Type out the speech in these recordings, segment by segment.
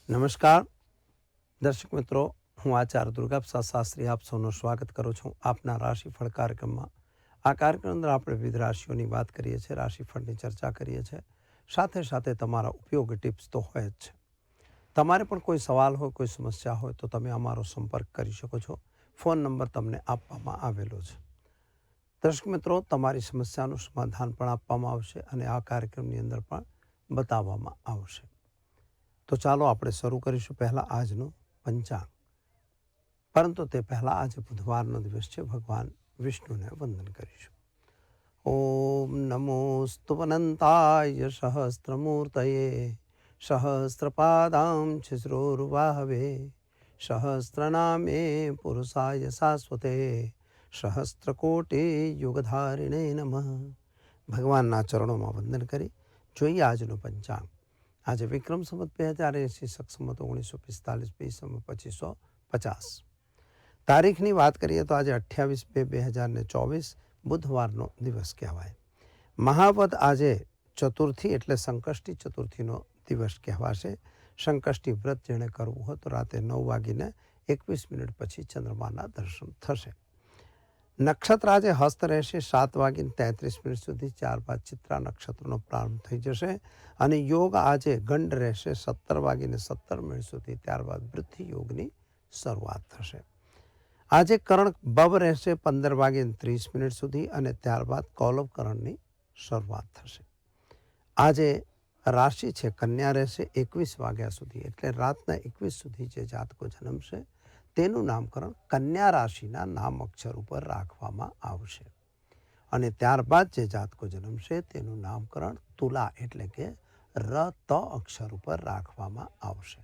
નમસ્કાર દર્શક મિત્રો, હું આચાર્ય દુર્ગાપ્રસાદ શાસ્ત્રી આપ સૌનું સ્વાગત કરું છું આપના રાશિફળ કાર્યક્રમમાં. આ કાર્યક્રમ અંદર આપણે વિવિધ રાશિઓની વાત કરીએ છીએ, રાશિફળની ચર્ચા કરીએ છીએ. સાથે સાથે તમારા ઉપયોગી ટિપ્સ તો હોય જ છે. તમારે પણ કોઈ સવાલ હોય, કોઈ સમસ્યા હોય તો તમે અમારો સંપર્ક કરી શકો છો. ફોન નંબર તમને આપવામાં આવેલો છે. દર્શક મિત્રો, તમારી સમસ્યાનું સમાધાન પણ આપવામાં આવશે અને આ કાર્યક્રમની અંદર પણ બતાવવામાં આવશે. તો ચાલો આપણે શરૂ કરીશું પહેલાં આજનું પંચાંગ. પરંતુ તે પહેલાં આજે બુધવારનો દિવસ છે. ભગવાન વિષ્ણુને વંદન કરીશું. ઓમ નમોસ્તુવનંતાય સહસ્ત્રમૂર્તયે સહસ્ત્રપાદાં છિદ્રોર્વાહવે સહસ્ત્રનામે પુરુષાય શાશ્વતે સહસ્ત્રકોટિ યુગધારિણે નમઃ. ભગવાનના ચરણોમાં વંદન કરી જોઈએ આજનું પંચાંગ. આજે વિક્રમ સંવત 2080, શક સંવત 1945, બી સમ 2550. તારીખની વાત કરીએ તો આજે 28/2/2024 બુધવારનો દિવસ કહેવાય. મહાવદ આજે ચતુર્થી એટલે સંકષ્ટી ચતુર્થીનો દિવસ કહેવાશે. સંકષ્ટી વ્રત જેણે કરવું હોય તો રાતે 9:21 પછી ચંદ્રમાના દર્શન થશે. નક્ષત્ર આજે હસ્ત રહેશે 7:33 સુધી. ત્યારબાદ ચિત્રા નક્ષત્રનો પ્રારંભ થઈ જશે અને યોગ આજે ગંડ રહેશે 17:17 સુધી. ત્યારબાદ વૃદ્ધિ યોગની શરૂઆત થશે. આજે કરણ બબ રહેશે 15:30 સુધી અને ત્યારબાદ કૌલવ કરણની શરૂઆત થશે. આજે રાશિ છે કન્યા રહેશે 21 વાગ્યા સુધી, એટલે રાતના 21 સુધી જે જાતકો જન્મશે તેનું નામકરણ કન્યા રાશિના નામ અક્ષર ઉપર રાખવામાં આવશે અને ત્યારબાદ જે જાતકો જન્મશે તેનું નામકરણ તુલા એટલે કે ર ત અક્ષર ઉપર રાખવામાં આવશે.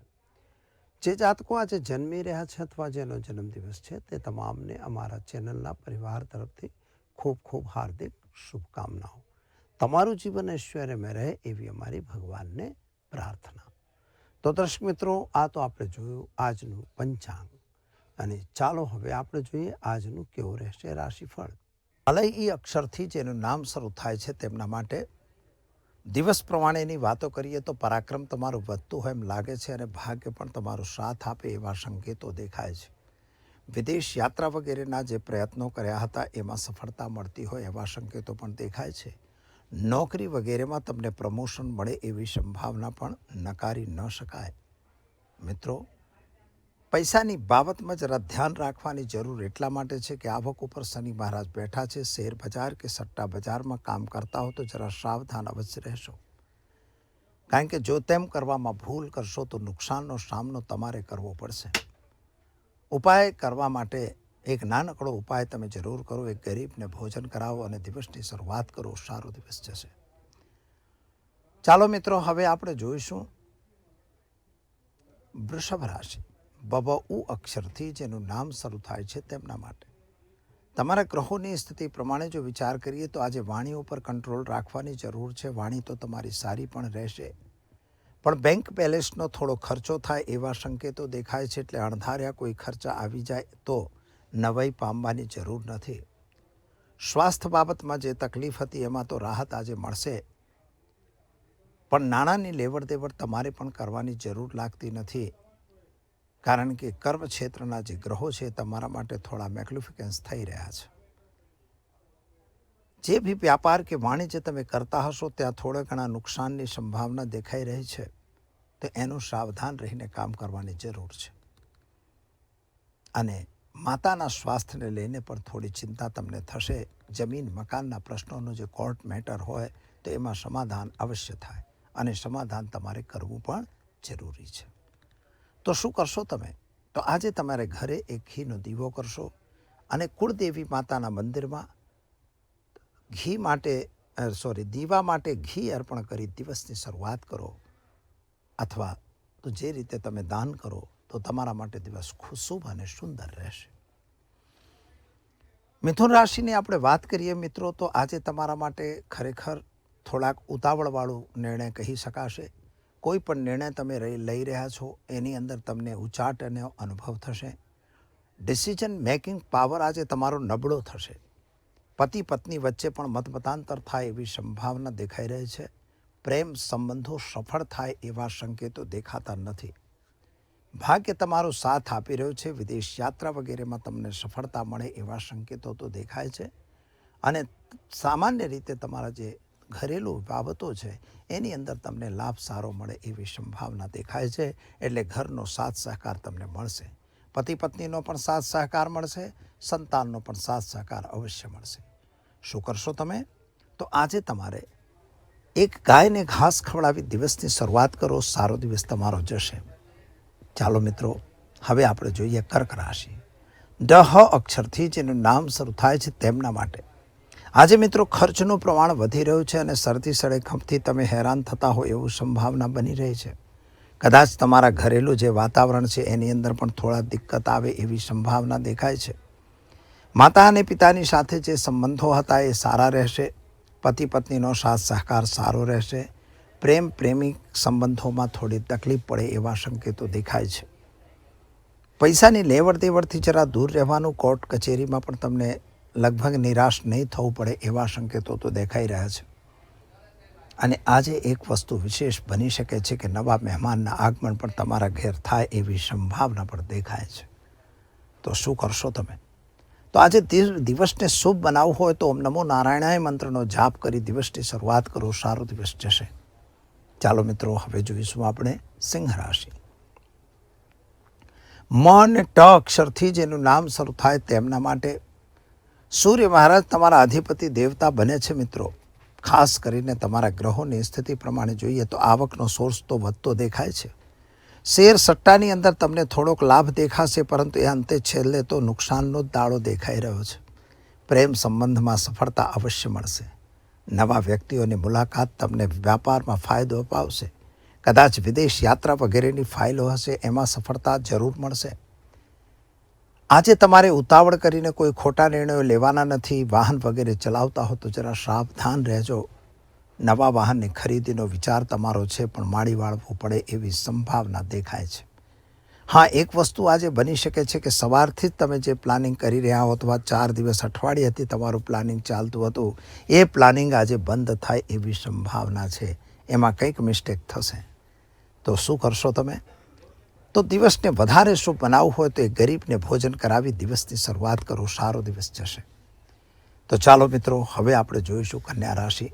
જે જાતકો આજે જન્મી રહ્યા છે અથવા જેનો જન્મદિવસ છે તે તમામને અમારા ચેનલના પરિવાર તરફથી ખૂબ ખૂબ હાર્દિક શુભકામનાઓ. તમારું જીવન ઐશ્વર્યમય રહે એવી અમારી ભગવાનને પ્રાર્થના. તો દર્શક મિત્રો, આ તો આપણે જોયું આજનું પંચાંગ અને ચાલો હવે આપણે જોઈએ આજનું કેવું રહેશે રાશિફળ. અલય ઈ અક્ષરથી જેનું નામ શરૂ થાય છે તેમના માટે દિવસ પ્રમાણેની વાતો કરીએ તો પરાક્રમ તમારું વધતું હોય એમ લાગે છે અને ભાગ્ય પણ તમારો સાથ આપે એવા સંકેતો દેખાય છે. વિદેશ યાત્રા વગેરેના જે પ્રયત્નો કર્યા હતા એમાં સફળતા મળતી હોય એવા સંકેતો પણ દેખાય છે. નોકરી વગેરેમાં તમને પ્રમોશન મળે એવી સંભાવના પણ નકારી ન શકાય. મિત્રો, પૈસાની બાબતમાં જરા ધ્યાન રાખવાની જરૂર એટલા માટે છે કે આવક ઉપર શનિ મહારાજ બેઠા છે. શેર બજાર કે સટ્ટા બજારમાં કામ કરતા હો તો જરા સાવધાન અવશ્ય રહેશો, કારણ કે જો તેમ કરવામાં ભૂલ કરશો તો નુકસાનનો સામનો તમારે કરવો પડશે. ઉપાય કરવા માટે એક નાનકડો ઉપાય તમે જરૂર કરો. એક ગરીબને ભોજન કરાવો અને દિવસની શરૂઆત કરો. સારો દિવસ જશે. ચાલો મિત્રો, હવે આપણે જોઈશું વૃષભ રાશિ. બબ ઉ અક્ષરથી જેનું નામ શરૂ થાય છે તેમના માટે તમારા ગ્રહોની સ્થિતિ પ્રમાણે જો વિચાર કરીએ તો આજે વાણી ઉપર કંટ્રોલ રાખવાની જરૂર છે. વાણી તો તમારી સારી પણ રહેશે, પણ બેંક બેલેન્સનો થોડો ખર્ચો થાય એવા સંકેતો દેખાય છે. એટલે અણધાર્યા કોઈ ખર્ચા આવી જાય તો નવાઈ પામવાની જરૂર નથી. સ્વાસ્થ્ય બાબતમાં જે તકલીફ હતી એમાં તો રાહત આજે મળશે, પણ નાણાંની લેવડ દેવડ તમારે પણ કરવાની જરૂર લાગતી નથી, કારણ કે કર્મ ક્ષેત્રના જે ગ્રહો છે તમારા માટે થોડા મેગ્નિફિકન્સ થઈ રહ્યા છે. જે બી વ્યાપાર કે વાણિજ્ય તમે કરતા હશો ત્યાં થોડા ઘણા નુકસાનની સંભાવના દેખાઈ રહી છે, તો એનું સાવધાન રહીને કામ કરવાની જરૂર છે. અને માતાના સ્વાસ્થ્યને લઈને પણ થોડી ચિંતા તમને થશે. જમીન મકાનના પ્રશ્નોનો જે કોર્ટ મેટર હોય તો એમાં સમાધાન અવશ્ય થાય અને સમાધાન તમારે કરવું પણ જરૂરી છે. તો શું કરશો તમે? તો આજે તમારે ઘરે એક ઘીનો દીવો કરશો અને કુળદેવી માતાના મંદિરમાં દીવા માટે ઘી અર્પણ કરી દિવસની શરૂઆત કરો, અથવા તો જે રીતે તમે દાન કરો તો તમારા માટે દિવસ શુભ અને સુંદર રહેશે. મિથુન રાશિની આપણે વાત કરીએ મિત્રો, તો આજે તમારા માટે ખરેખર થોડાક ઉતાવળવાળો નિર્ણય કહી શકાશે. કોઈ પણ નિર્ણય તમે લઈ રહ્યા છો એની અંદર તમને ઉચાટ અને અનુભવ થશે. ડિસિઝન મેકિંગ પાવર આજે તમારો નબળો થશે. પતિ પત્ની વચ્ચે પણ મતમતાંતર થાય એવી સંભાવના દેખાઈ રહી છે. પ્રેમ સંબંધો સફળ થાય એવા સંકેતો દેખાતા નથી. ભાગ્ય તમારો સાથ આપી રહ્યો છે. વિદેશ યાત્રા વગેરેમાં તમને સફળતા મળે એવા સંકેતો તો દેખાય છે. અને સામાન્ય રીતે તમારા જે ઘરેલું બાબતો છે એની અંદર તમને લાભ સારો મળે એવી સંભાવના દેખાય છે. એટલે ઘરનો સાથ સહકાર તમને મળશે. પતિ પત્નીનો પણ સાથ સહકાર મળશે, સંતાનનો પણ સાથ સહકાર અવશ્ય મળશે. શું કરશો તમે? તો આજે તમારે એક ગાયને ઘાસ ખવડાવી દિવસની શરૂઆત કરો. સારો દિવસ તમારો જશે. ચાલો મિત્રો, હવે આપણે જોઈએ કર્ક રાશિ. ડ અક્ષરથી જેનું નામ શરૂ થાય છે તેમના માટે આજે મિત્રો ખર્ચનું પ્રમાણ વધી રહ્યું છે અને શરદી સળેખમથી તમે હેરાન થતા હોય એવું સંભાવના બની રહી છે. કદાચ તમારા ઘરેલું જે વાતાવરણ છે એની અંદર પણ થોડા દિક્કત આવે એવી સંભાવના દેખાય છે. માતા અને પિતાની સાથે જે સંબંધો હતા એ સારા રહેશે. પતિ પત્નીનો સાથ સહકાર સારો રહેશે. પ્રેમ પ્રેમિક સંબંધોમાં થોડી તકલીફ પડે એવા સંકેતો દેખાય છે. પૈસાની લેવડ દેવડથી જરા દૂર રહેવાનું. કોર્ટ કચેરીમાં પણ તમને લગભગ નિરાશ નહીં થવું પડે એવા સંકેતો તો દેખાઈ રહ્યા છે. અને આજે એક વસ્તુ વિશેષ બની શકે છે કે નવા મહેમાનના આગમન પણ તમારા ઘેર થાય એવી સંભાવના પણ દેખાય છે. તો શું કરશો તમે? તો આજે દિવસને શુભ બનાવવું હોય તો ઓમ નમો નારાયણાય મંત્રનો જાપ કરી દિવસની શરૂઆત કરો. સારો દિવસ જશે. ચાલો મિત્રો, હવે જોઈશું આપણે સિંહ રાશિ. મ અને ટ અક્ષરથી જેનું નામ શરૂ થાય તેમના માટે સૂર્ય મહારાજ તમારા અધિપતિ દેવતા બને છે. મિત્રો, ખાસ કરીને તમારા ગ્રહોની સ્થિતિ પ્રમાણે જોઈએ તો આવકનો સોર્સ તો વધતો દેખાય છે. શેર સટ્ટાની અંદર તમને થોડોક લાભ દેખાશે, પરંતુ એ અંતે છેલ્લે તો નુકસાનનો જ દાડો દેખાઈ રહ્યો છે. પ્રેમ સંબંધમાં સફળતા અવશ્ય મળશે. નવા વ્યક્તિઓની મુલાકાત તમને વ્યાપારમાં ફાયદો અપાવશે. કદાચ વિદેશ યાત્રા વગેરેની ફાઇલો હશે એમાં સફળતા જરૂર મળશે. આજે તમારે ઉતાવળ કરીને કોઈ ખોટા નિર્ણયો લેવાના નથી. વાહન વગેરે ચલાવતા હો તો જરા સાવધાન રહેજો. નવા વાહનની ખરીદીનો વિચાર તમારો છે, પણ માળી વાળવું પડે એવી સંભાવના દેખાય છે. હા, એક વસ્તુ આજે બની શકે છે કે સવારથી જ તમે જે પ્લાનિંગ કરી રહ્યા હો અથવા 4 દિવસ અઠવાડિયાથી તમારું પ્લાનિંગ ચાલતું હતું એ પ્લાનિંગ આજે બંધ થાય એવી સંભાવના છે. એમાં કંઈક મિસ્ટેક થશે. તો શું કરશો તમે? તો દિવસને વધારે શુભ બનાવવું હોય તો એ ગરીબને ભોજન કરાવી દિવસની શરૂઆત કરો. સારો દિવસ જશે. તો ચાલો મિત્રો, હવે આપણે જોઈશું કન્યા રાશિ.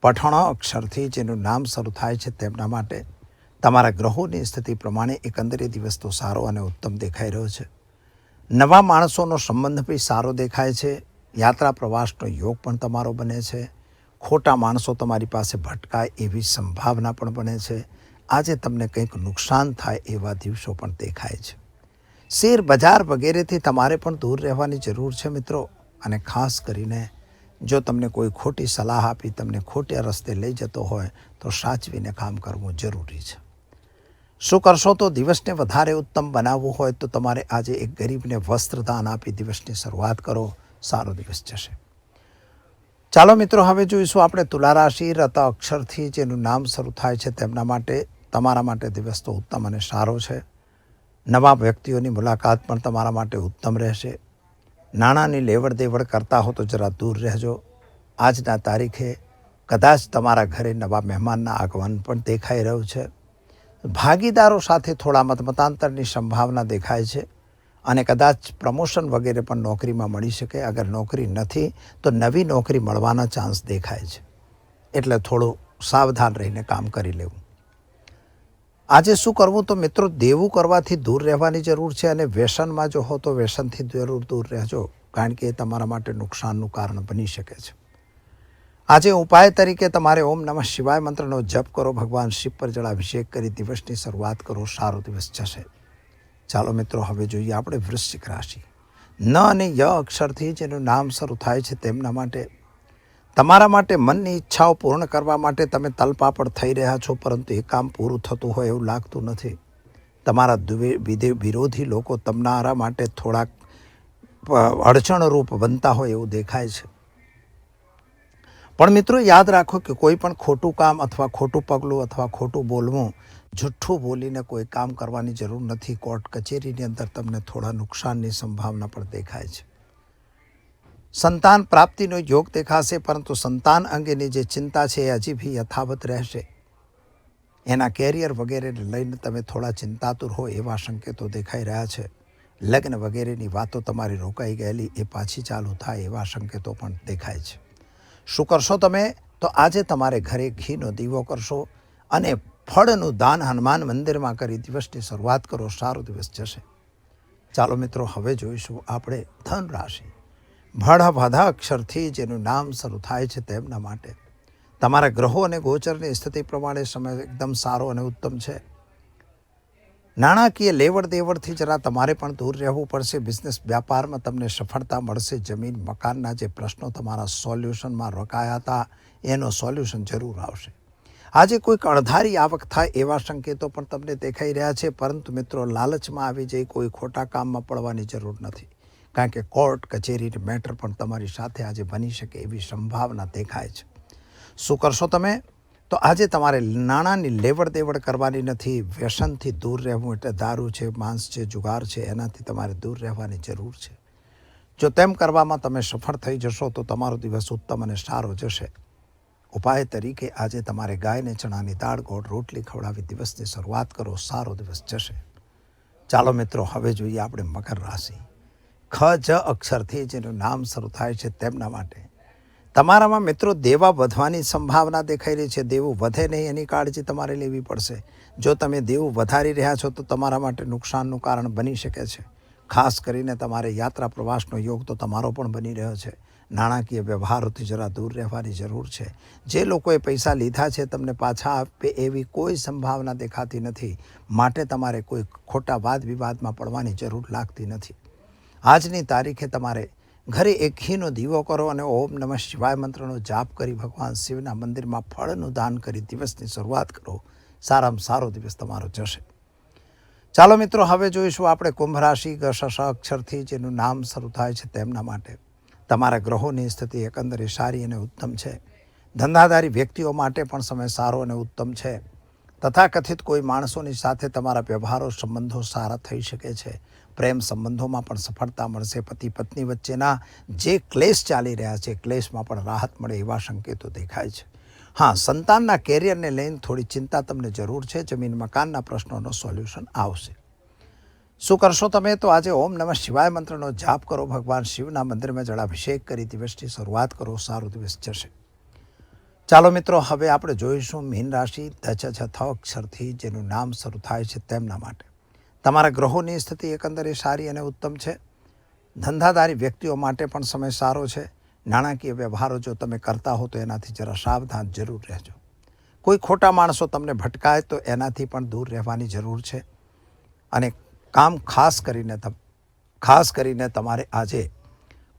પઠણ અક્ષરથી જેનું નામ શરૂ થાય છે તેમના માટે તમારા ગ્રહોની સ્થિતિ પ્રમાણે એકંદરે દિવસ તો સારો અને ઉત્તમ દેખાઈ રહ્યો છે. નવા માણસોનો સંબંધ બી સારો દેખાય છે. યાત્રા પ્રવાસનો યોગ પણ તમારો બને છે. ખોટા માણસો તમારી પાસે ભટકાય એવી સંભાવના પણ બને છે. આજે તમને કંઈક નુકસાન થાય એવા દિવસો પણ દેખાય છે. શેર બજાર વગેરેથી તમારે પણ દૂર રહેવાની જરૂર છે મિત્રો. અને ખાસ કરીને જો તમને કોઈ ખોટી સલાહ આપી તમને ખોટા રસ્તે લઈ જતો હોય તો સાચવીને કામ કરવું જરૂરી છે. શું કરશો? તો દિવસને વધારે ઉત્તમ બનાવવું હોય તો તમારે આજે એક ગરીબને વસ્ત્રદાન આપી દિવસની શરૂઆત કરો. સારો દિવસ જશે. ચાલો મિત્રો, હવે જોઈશું આપણે તુલા રાશિ. રત અક્ષરથી જેનું નામ શરૂ થાય છે તેમના માટે તમારા માટે દિવસ તો ઉત્તમ અને સારો છે. નવા વ્યક્તિઓની મુલાકાત પણ તમારા માટે ઉત્તમ રહેશે. નાણાંની લેવડ દેવડ કરતા હો તો જરા દૂર રહેજો. આજના તારીખે કદાચ તમારા ઘરે નવા મહેમાનના આગમન પણ દેખાઈ રહ્યું છે. ભાગીદારો સાથે થોડા મતાંતરની સંભાવના દેખાય છે. અને કદાચ પ્રમોશન વગેરે પણ નોકરીમાં મળી શકે. અગર નોકરી નથી તો નવી નોકરી મળવાના ચાન્સ દેખાય છે. એટલે થોડું સાવધાન રહીને કામ કરી લેવું. આજે શું કરવું? તો મિત્રો, દેવું કરવાથી દૂર રહેવાની જરૂર છે. અને વ્યસનમાં જો હો તો વ્યસનથી જરૂર દૂર રહેજો, કારણ કે એ તમારા માટે નુકસાનનું કારણ બની શકે છે. આજે ઉપાય તરીકે તમારે ઓમ નમઃ શિવાય મંત્રનો જપ કરો. ભગવાન શિવ પર જળાભિષેક કરી દિવસની શરૂઆત કરો. સારો દિવસ જશે. ચાલો મિત્રો, હવે જોઈએ આપણે વૃશ્ચિક રાશિ. ન અને ય અક્ષરથી જેનું નામ શરૂ થાય છે તેમના માટે તમારા માટે મનની ઈચ્છાઓ પૂર્ણ કરવા માટે તમે તલપાપડ થઈ રહ્યા છો, પરંતુ એ કામ પૂરું થતું હોય એવું લાગતું નથી. તમારા વિરોધી લોકો તમારા માટે થોડાક અડચણરૂપ બનતા હોય એવું દેખાય છે. પણ મિત્રો, યાદ રાખો કે કોઈ પણ ખોટું કામ અથવા ખોટું પગલું અથવા ખોટું બોલવું, જુઠ્ઠું બોલીને કોઈ કામ કરવાની જરૂર નથી. કોર્ટ કચેરીની અંદર તમને થોડા નુકસાનની સંભાવના પણ દેખાય છે. સંતાન પ્રાપ્તિનો યોગ દેખાશે, પરંતુ સંતાન અંગેની જે ચિંતા છે એ હજી બી યથાવત રહેશે. એના કેરિયર વગેરેને લઈને તમે થોડા ચિંતાતુર હો એવા સંકેતો દેખાઈ રહ્યા છે. લગ્ન વગેરેની વાતો તમારી રોકાઈ ગયેલી એ પાછી ચાલુ થાય એવા સંકેતો પણ દેખાય છે. શું કરશો તમે? તો આજે તમારે ઘરે ઘીનો દીવો કરશો અને ફળનું દાન હનુમાન મંદિરમાં કરી દિવસની શરૂઆત કરો. સારો દિવસ જશે. ચાલો મિત્રો, હવે જોઈશું આપણે ધન રાશિ. ભળભધા અક્ષરથી જેનું નામ શરૂ થાય છે તેમના માટે તમારા ગ્રહો અને ગોચરની સ્થિતિ પ્રમાણે સમય એકદમ સારો અને ઉત્તમ છે. નાણાકીય લેવડ દેવડથી જરા તમારે પણ દૂર રહેવું પડશે. બિઝનેસ વ્યાપારમાં તમને સફળતા મળશે. જમીન મકાનના જે પ્રશ્નો તમારા સોલ્યુશનમાં રોકાયા હતા એનો સોલ્યુશન જરૂર આવશે. આજે કોઈક અણધારી આવક થાય એવા સંકેતો પણ તમને દેખાઈ રહ્યા છે. પરંતુ મિત્રો, લાલચમાં આવી જઈ કોઈ ખોટા કામમાં પડવાની જરૂર નથી. કારણ કે કોર્ટ કચેરી મેટર પણ તમારી સાથે આજે બની શકે એવી સંભાવના દેખાય છે. શું કરશો તમે? તો આજે તમારે નાણાંની લેવડ દેવડ કરવાની નથી. વ્યસનથી દૂર રહેવું, એટલે દારૂ છે, માંસ છે, જુગાર છે, એનાથી તમારે દૂર રહેવાની જરૂર છે. જો તેમ કરવામાં તમે સફળ થઈ જશો તો તમારો દિવસ ઉત્તમ અને સારો જશે. ઉપાય તરીકે આજે તમારે ગાયને ચણાની દાળ, ગોળ, રોટલી ખવડાવી દિવસની શરૂઆત કરો. સારો દિવસ જશે. ચાલો મિત્રો, હવે જોઈએ આપણે મકર રાશિ. ખ જ અક્ષરથી જેનું નામ શરૂ થાય છે તેમના માટે તમારામાં મિત્રો દેવા વધવાની સંભાવના દેખાઈ રહી છે. દેવું વધે નહીં એની કાળજી તમારે લેવી પડશે. જો તમે દેવું વધારી રહ્યા છો તો તમારા માટે નુકસાનનું કારણ બની શકે છે. ખાસ કરીને તમારે યાત્રા પ્રવાસનો યોગ તો તમારો પણ બની રહ્યો છે. નાણાકીય વ્યવહારોથી જરા દૂર રહેવાની જરૂર છે. જે લોકોએ પૈસા લીધા છે તમને પાછા આપે એવી કોઈ સંભાવના દેખાતી નથી. માટે તમારે કોઈ ખોટા વાદ વિવાદમાં પડવાની જરૂર લાગતી નથી. આજની તારીખે તમારે ઘરે એક ઘીનો દીવો કરો અને ઓમ નમઃ શિવાય મંત્રનો જાપ કરી ભગવાન શિવના મંદિરમાં ફળનું દાન કરી દિવસની શરૂઆત કરો. સારામાં સારો દિવસ તમારો જશે. ચાલો મિત્રો, હવે જોઈશું આપણે કુંભ રાશિ. ગ અક્ષરથી જેનું નામ શરૂ થાય છે તેમના માટે તમારા ગ્રહોની સ્થિતિ એકંદરે સારી અને ઉત્તમ છે. ધંધાદારી વ્યક્તિઓ માટે પણ સમય સારો અને ઉત્તમ છે. તથાકથિત કોઈ માણસોની સાથે તમારા વ્યવહારો સંબંધો સારા થઈ શકે છે. પ્રેમ સંબંધોમાં પણ સફળતા મળશે. પતિ પત્ની વચ્ચેના જે ક્લેશ ચાલી રહ્યા છે ક્લેશમાં પણ રાહત મળે એવા સંકેતો દેખાય છે. હા, સંતાનના કેરિયરને લઈને થોડી ચિંતા તમને જરૂર છે. જમીન મકાનના પ્રશ્નોનો સોલ્યુશન આવશે. શું કરશો તમે? તો આજે ઓમ નમઃ શિવાય મંત્રનો જાપ કરો. ભગવાન શિવના મંદિરમાં જળાભિષેક કરી દિવસની શરૂઆત કરો. સારો દિવસ જશે. ચાલો મિત્રો, હવે આપણે જોઈશું મીન રાશિ. ધ અક્ષરથી જેનું નામ શરૂ થાય છે તેમના માટે તમારા ગ્રહોની સ્થિતિ એકંદરે સારી અને ઉત્તમ છે. ધંધાદારી વ્યક્તિઓ માટે પણ સમય સારો છે. નાણાકીય વ્યવહારો જો તમે કરતા હો તો એનાથી જરા સાવધાન જરૂર રહેજો. કોઈ ખોટા માણસો તમને ભટકાય તો એનાથી પણ દૂર રહેવાની જરૂર છે. અને કામ ખાસ કરીને તમારે આજે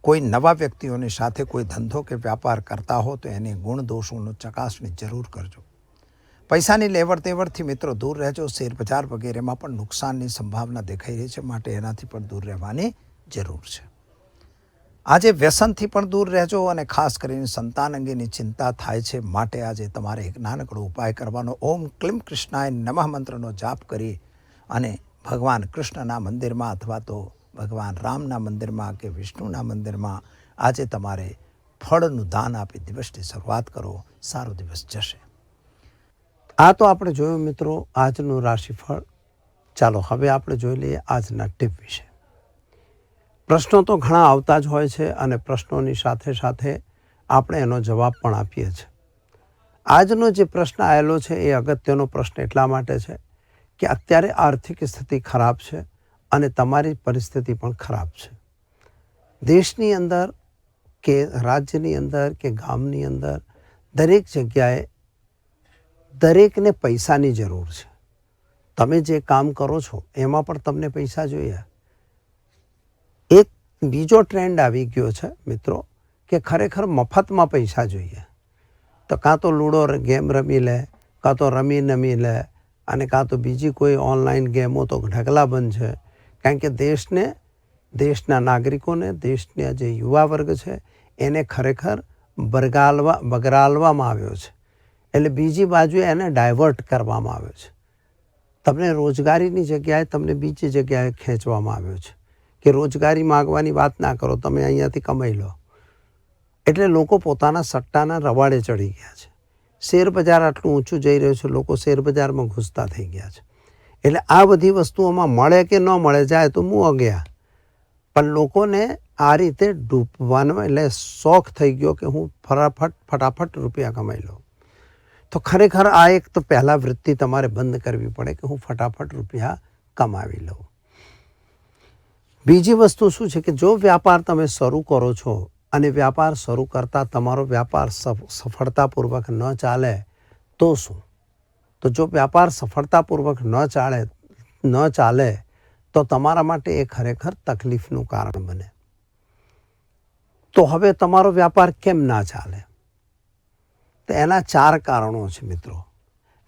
કોઈ નવા વ્યક્તિઓની સાથે કોઈ ધંધો કે વ્યાપાર કરતા હો તો એની ગુણ દોષોનું ચકાસણી જરૂર કરજો. પૈસાની લેવડ દેવડથી મિત્રો દૂર રહેજો. શેર બજાર વગેરેમાં પણ નુકસાનની સંભાવના દેખાઈ રહી છે. માટે એનાથી પણ દૂર રહેવાની જરૂર છે. આજે વ્યસનથી પણ દૂર રહેજો અને ખાસ કરીને સંતાન અંગેની ચિંતા થાય છે. માટે આજે તમારે એક નાનકડો ઉપાય કરવાનો. ઓમ ક્લીમ કૃષ્ણાય નમઃ મંત્રનો જાપ કરી અને ભગવાન કૃષ્ણના મંદિરમાં અથવા તો ભગવાન રામના મંદિરમાં કે વિષ્ણુના મંદિરમાં આજે તમારે ફળનું દાન આપી દિવસની શરૂઆત કરો. સારો દિવસ જશે. આ તો આપણે જોયું મિત્રો આજનું રાશિફળ. ચાલો હવે આપણે જોઈ લઈએ આજના ટીપ વિશે. પ્રશ્નો તો ઘણા આવતા જ હોય છે અને પ્રશ્નોની સાથે સાથે આપણે એનો જવાબ પણ આપીએ છીએ. આજનો જે પ્રશ્ન આવેલો છે એ અગત્યનો પ્રશ્ન એટલા માટે છે કે અત્યારે આર્થિક સ્થિતિ ખરાબ છે અને તમારી પરિસ્થિતિ પણ ખરાબ છે. દેશની અંદર કે રાજ્યની અંદર કે ગામની અંદર દરેક જગ્યાએ દરેકને પૈસાની જરૂર છે. તમે જે કામ કરો છો એમાં પણ તમને પૈસા જોઈએ. એક બીજો ટ્રેન્ડ આવી ગયો છે મિત્રો કે ખરેખર મફતમાં પૈસા જોઈએ. તો કાં તો લૂડો ગેમ રમી લે, કાં તો રમી લે અને કાં તો બીજી કોઈ ઓનલાઈન ગેમો તો ઢગલાબંધ છે. કારણ કે દેશના નાગરિકોને, દેશના જે યુવા વર્ગ છે એને ખરેખર બગરાલવામાં આવ્યો છે. એટલે બીજી બાજુએ એને ડાયવર્ટ કરવામાં આવ્યો છે. તમને રોજગારીની જગ્યાએ તમને બીજી જગ્યાએ ખેંચવામાં આવ્યો છે કે રોજગારી માગવાની વાત ના કરો, તમે અહીંયાથી કમાઈ લો. એટલે લોકો પોતાના સટ્ટાના રવાડે ચડી ગયા છે. શેર બજાર આટલું ઊંચું જઈ રહ્યું છે, લોકો શેર બજારમાં ઘૂસતા થઈ ગયા છે. એટલે આ બધી વસ્તુઓમાં મળે કે ન મળે જાય તો મું ગયા, પણ લોકોને આ રીતે ડૂબવાનો એટલે શોખ થઈ ગયો કે હું ફટાફટ રૂપિયા કમાઈ લઉં. તો ખરેખર આ એક તો પહેલાં વૃત્તિ તમારે બંધ કરવી પડે કે હું ફટાફટ રૂપિયા કમાવી લઉં. બીજી વસ્તુ શું છે કે જો વ્યાપાર તમે શરૂ કરો છો અને વ્યાપાર શરૂ કરતાં તમારો વ્યાપાર સફળતાપૂર્વક ન ચાલે તો શું? તો જો વ્યાપાર સફળતાપૂર્વક ન ચાલે તો તમારા માટે એ ખરેખર તકલીફનું કારણ બને. તો હવે તમારો વ્યાપાર કેમ ના ચાલે? તો એના 4 કારણો છે મિત્રો.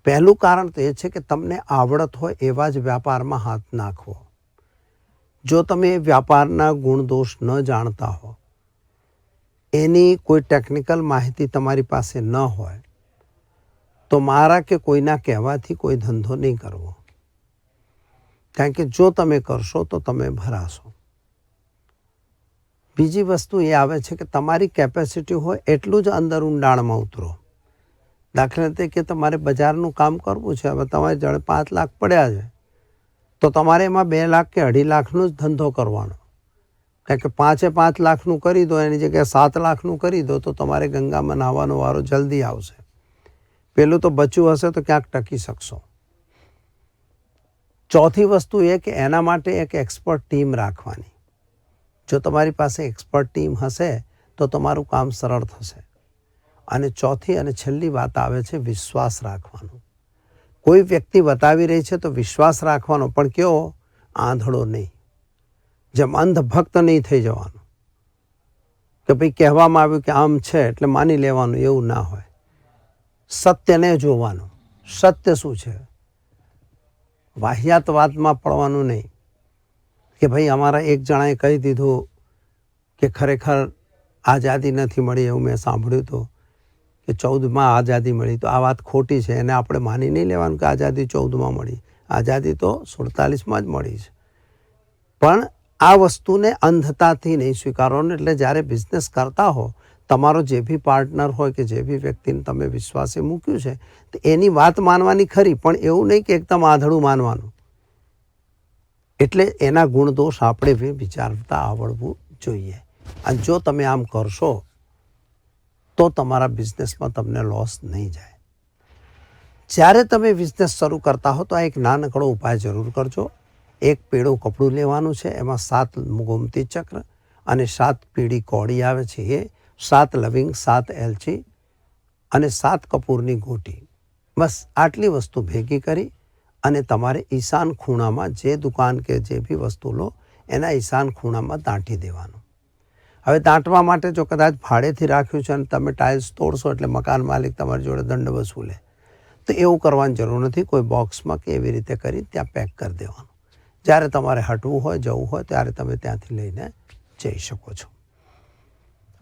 પહેલું કારણ તો એ છે કે તમને આવડત હોય એવા જ વ્યાપારમાં હાથ નાખવો. જો તમે વ્યાપારના ગુણ દોષ ન જાણતા હો, એની કોઈ ટેકનિકલ માહિતી તમારી પાસે ન હોય, તો મારા કે કોઈના કહેવાથી કોઈ ધંધો નહીં કરવો. કારણ કે જો તમે કરશો તો તમે ભરાશો. બીજી વસ્તુ એ આવે છે કે તમારી કેપેસિટી હોય એટલું જ અંદર ઊંડાણમાં ઉતરો. દાખલા તરીકે તમારે બજારનું કામ કરવું છે, હવે તમારી જોડે 5 લાખ પડ્યા છે, તો તમારે એમાં 2 લાખ કે 2.5 લાખનો જ ધંધો કરવાનો. કારણ કે 5 લાખનું કરી દો, એની જગ્યાએ 7 લાખનું કરી દો, તો તમારે ગંગામાં નાહવાનો વારો જલ્દી આવશે. પેલું તો બચ્યું હશે તો ક્યાંક ટકી શકશો. ચોથી વસ્તુ એ કે એના માટે એક એક્સપર્ટ ટીમ રાખવાની. જો તમારી પાસે એક્સપર્ટ ટીમ હશે તો તમારું કામ સરળ થશે. અને ચોથી અને છેલ્લી વાત આવે છે વિશ્વાસ રાખવાનો. કોઈ વ્યક્તિ બતાવી રહી છે તો વિશ્વાસ રાખવાનો, પણ કેવો? આંધળો નહીં. જેમ અંધભક્ત નહીં થઈ જવાનું કે ભાઈ કહેવામાં આવ્યું કે આમ છે એટલે માની લેવાનું, એવું ના હોય. સત્યને જોવાનું. સત્ય શું છે? વાહિયાત વાતમાં પડવાનું નહીં કે ભાઈ અમારા એક જણાએ કહી દીધું કે ખરેખર આઝાદી નથી મળી, એવું મેં સાંભળ્યું હતું કે 14માં આઝાદી મળી, તો આ વાત ખોટી છે. એને આપણે માની નહીં લેવાનું કે આઝાદી 14માં મળી. આઝાદી તો 47માં જ મળી છે. પણ આ વસ્તુને અંધતાથી નહીં સ્વીકારવાનું. એટલે જ્યારે બિઝનેસ કરતા હો, તમારો જે બી પાર્ટનર હોય કે જે બી વ્યક્તિને તમે વિશ્વાસે મૂક્યું છે, તો એની વાત માનવાની ખરી, પણ એવું નહીં કે એકદમ આંધળું માનવાનું. એટલે એના ગુણ દોષ આપણે વિચારતા આવડવું જોઈએ. અને જો તમે આમ કરશો તો તમારા બિઝનેસમાં તમને લોસ નહીં જાય. જ્યારે તમે બિઝનેસ શરૂ કરતા હો તો આ એક નાનકડો ઉપાય જરૂર કરજો. એક પીળું કપડું લેવાનું છે, એમાં 7 ગોમતી ચક્ર અને 7 પીળી કોળી આવે છે, એ 7 લવિંગ, 7 એલચી અને 7 કપૂરની ગોટી. બસ આટલી વસ્તુ ભેગી કરી અને તમારે ઈશાન ખૂણામાં જે દુકાન કે જે બી વસ્તુ લો એના ઈશાન ખૂણામાં દાંટી દેવાનું. હવે દાંટવા માટે જો કદાચ ભાડેથી રાખ્યું છે અને તમે ટાઇલ્સ તોડશો એટલે મકાન માલિક તમારી જોડે દંડ વસૂલે, તો એવું કરવાની જરૂર નથી. કોઈ બોક્સમાં કે એવી રીતે કરી ત્યાં પેક કરી દેવાનું. જ્યારે તમારે હટવું હોય, જવું હોય, ત્યારે તમે ત્યાંથી લઈને જઈ શકો છો.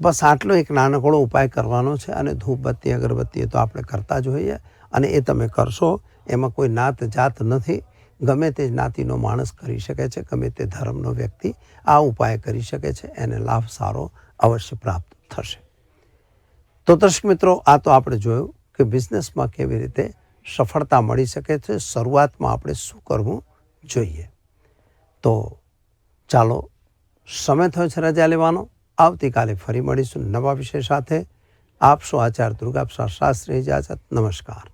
બસ આટલો એક નાનકડો ઉપાય કરવાનો છે. અને ધૂપબત્તી, અગરબત્તી તો આપણે કરતા જ હોઈએ, અને એ તમે કરશો. એમાં કોઈ નાત જાત નથી. ગમે તે જ્ઞાતિનો માણસ કરી શકે છે, ગમે તે ધર્મનો વ્યક્તિ આ ઉપાય કરી શકે છે. એને લાભ સારો અવશ્ય પ્રાપ્ત થશે. તો દર્શક મિત્રો, આ તો આપણે જોયું કે બિઝનેસમાં કેવી રીતે સફળતા મળી શકે છે. શરૂઆતમાં આપણે શું કરવું જોઈએ. તો ચાલો, સમય થયો છે રજા લેવાનો. આવતીકાલે ફરી મળીશું નવા વિષય સાથે. આપશો આચાર્ય દુર્ગાપ્રસાદ શાસ્ત્રી. ઇજાજત. નમસ્કાર.